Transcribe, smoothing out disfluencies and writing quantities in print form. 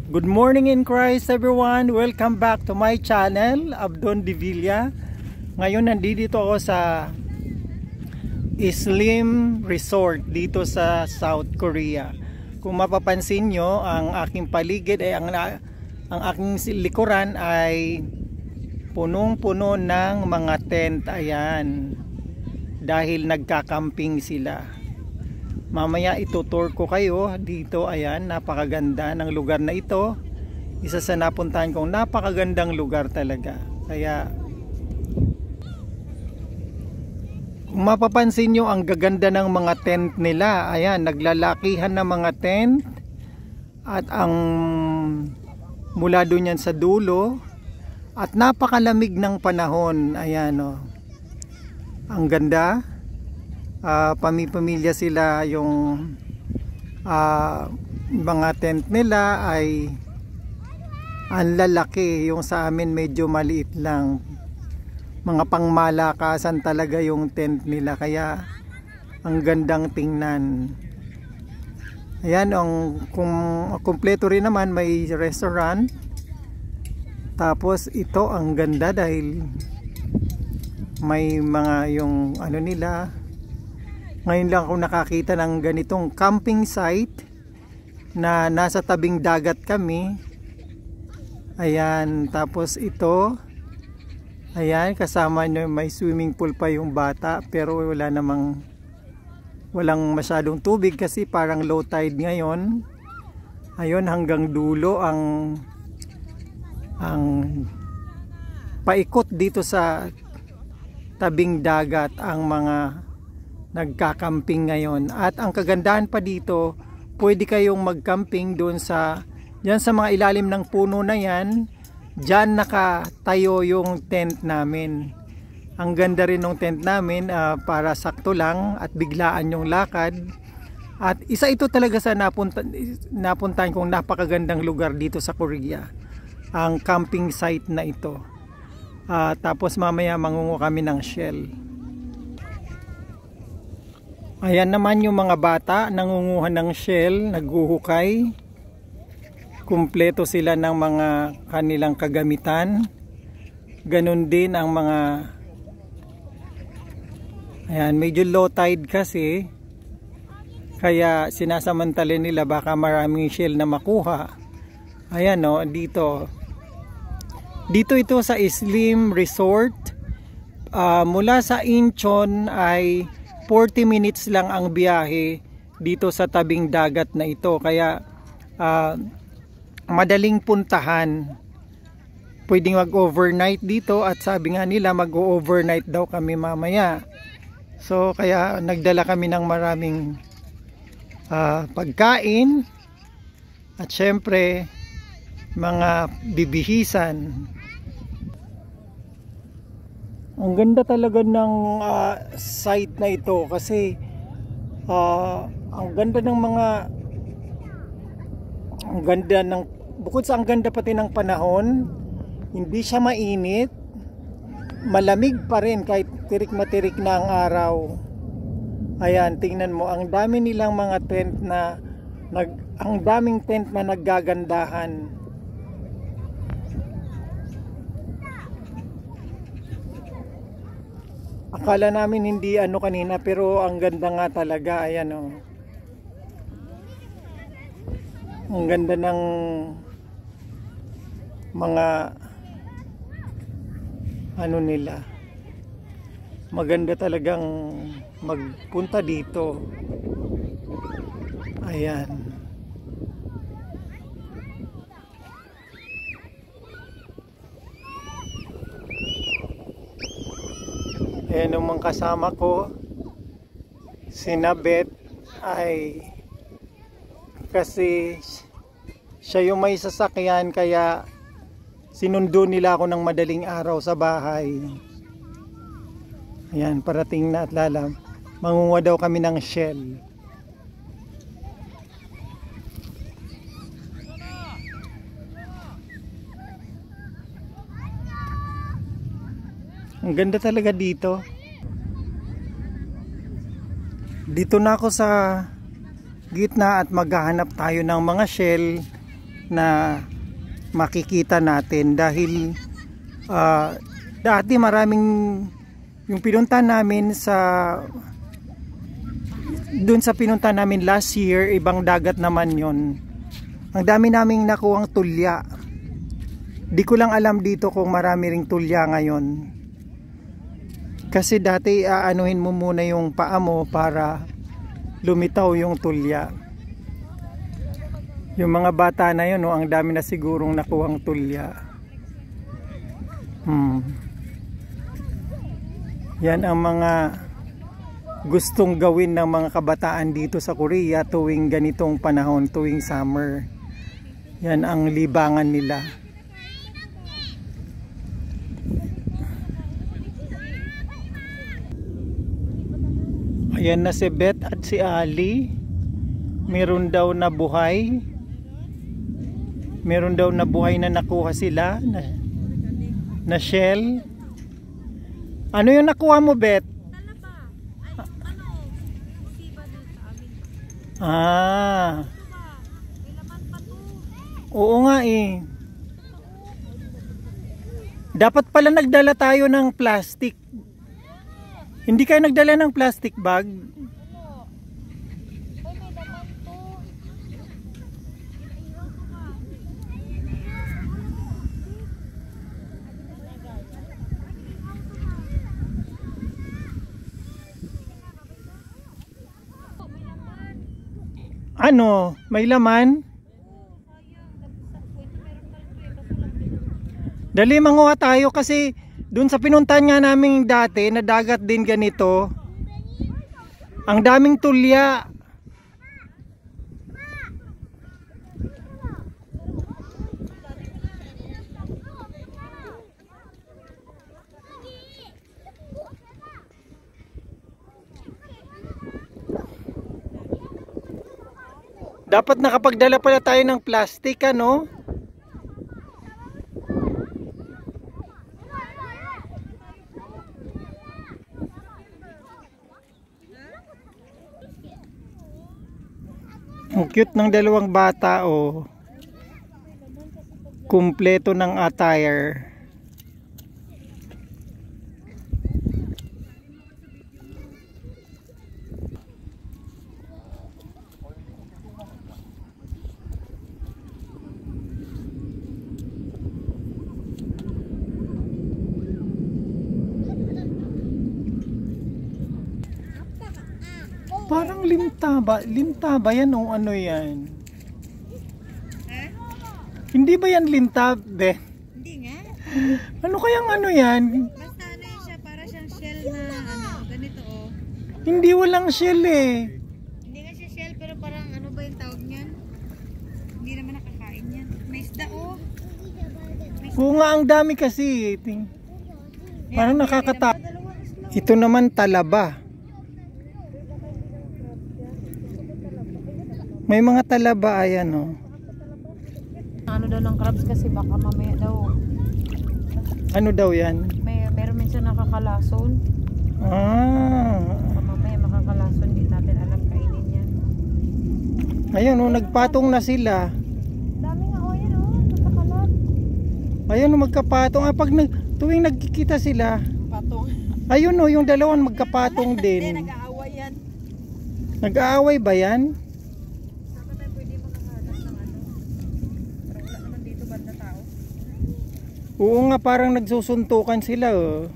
Good morning in Christ everyone. Welcome back to my channel, Abdon Divilla. Ngayon nandito ako sa Islim Resort dito sa South Korea. Kung mapapansin nyo, ang aking paligid ay ang aking likuran ay punong-puno ng mga tent. Ayan, dahil nagkakamping sila. Mamaya itutour ko kayo dito. Ayan, napakaganda ng lugar na ito. Isa sa napuntahan kong napakagandang lugar talaga. Kaya kung mapapansin nyo, ang gaganda ng mga tent nila. Ayan, naglalakihan na mga tent. At ang mula doon yan sa dulo. At napakalamig ng panahon. Ayan, oh. Ang ganda. Pamilya sila, yung mga tent nila ay ang lalaki. Yung sa amin medyo maliit lang, mga pangmalakasan talaga yung tent nila, kaya ang gandang tingnan. Ayan, kung kumpleto rin naman, may restaurant. Tapos ito ang ganda dahil may mga yung ano nila. Ngayon lang ako nakakita ng ganitong camping site na nasa tabing dagat kami. Ayan, tapos ito. Ayan, kasama nyo may swimming pool pa yung bata, pero walang masyadong tubig kasi parang low tide ngayon. Ayun, hanggang dulo ang paikot dito sa tabing dagat ang mga nagkakamping ngayon. At ang kagandahan pa dito, pwede kayong magcamping doon diyan sa mga ilalim ng puno na yan. Diyan nakatayo yung tent namin. Ang ganda rin ng tent namin, para sakto lang at biglaan yung lakad. At isa ito talaga sa napuntahan kong napakagandang lugar dito sa Korea, ang camping site na ito. Tapos mamaya mangungo kami ng shell. Ayan naman yung mga bata, nangunguhan ng shell, naghuhukay. Kumpleto sila ng mga kanilang kagamitan. Ganon din ang mga... Ayan, medyo low tide kasi. Kaya sinasamantala nila baka maraming shell na makuha. Ayan, no, dito. Dito ito sa Islim Resort. Mula sa Incheon ay 40 minutes lang ang biyahe dito sa tabing dagat na ito. Kaya madaling puntahan. Pwedeng mag-overnight dito at sabi nga nila mag-overnight daw kami mamaya. So kaya nagdala kami ng maraming pagkain at syempre mga bibihisan. Ang ganda talaga ng site na ito kasi ang ganda ng bukod sa ang ganda pati ng panahon, hindi siya mainit, malamig pa rin kahit tirik na tirik na ang araw. Ayan, tingnan mo, ang dami nilang mga tent na ang daming tent na naggagandahan. Akala namin hindi kanina, pero ang ganda nga talaga. Ayan, oh. Ang ganda ng mga nila. Maganda talagang magpunta dito. Ayan. Ayan yung mga kasama ko, sina Beth, ay kasi siya yung may sasakyan, kaya sinundo nila ako ng madaling araw sa bahay. Ayan, parating na at mangunguha daw kami ng shell. Ang ganda talaga dito. Dito na ako sa gitna at maghahanap tayo ng mga shell na makikita natin dahil dati maraming yung pinunta namin dun sa pinunta namin last year, ibang dagat naman yon. Ang dami naming nakuhang tulya. Di ko lang alam dito kung marami ring tulya ngayon. Kasi dati aanuhin mo muna yung paa mo para lumitaw yung tulya. Yung mga bata na yun, ang dami na sigurong nakuhang tulya. Yan ang mga gustong gawin ng mga kabataan dito sa Korea tuwing ganitong panahon, tuwing summer. Yan ang libangan nila. Ayan na si Beth at si Ali. Meron daw na buhay. Meron daw na buhay na nakuha sila na shell. Ano yung nakuha mo, Beth? Oo nga eh. Dapat pala nagdala tayo ng plastic. Hindi kayo nagdala ng plastic bag? Ano? May laman? Dali, manguha tayo kasi dun sa pinuntahan nga namin dati na dagat din ganito, ang daming tulya. Dapat nakapagdala pala tayo ng plastic, ano? Ang cute ng dalawang bata, oh. Kumpleto ng attire. Parang lintaba yan o ano yan? Hindi ba yan lintab, Be? Hindi nga. Ano kayang ano yan? Basta ano yun siya, para siyang shell na ano, ganito oh. Hindi, walang shell eh. Hindi nga siya shell pero parang ano ba yung tawag niyan? Hindi naman nakakain yan. May isda oh. Oo nga, ang dami kasi. Parang nakakatakot. Ito naman talaba. May mga talaba, ayan oh. Ano daw ng crabs kasi baka mamaya daw. Ano daw yan? Meron minsan nakakalason. Baka mamaya makakalason, di natin alam kainin yan. Ayun oh, nagpatong na sila. Dami nga oh, yan oh, nagkakalat. Ayun oh, magkapatong. Pag tuwing nagkikita sila. Patong. Ayun oh, yung dalawan magkapatong din. Hindi, nag-aaway yan. Nag-aaway ba yan? Oo nga, parang nagsusuntukan sila oh.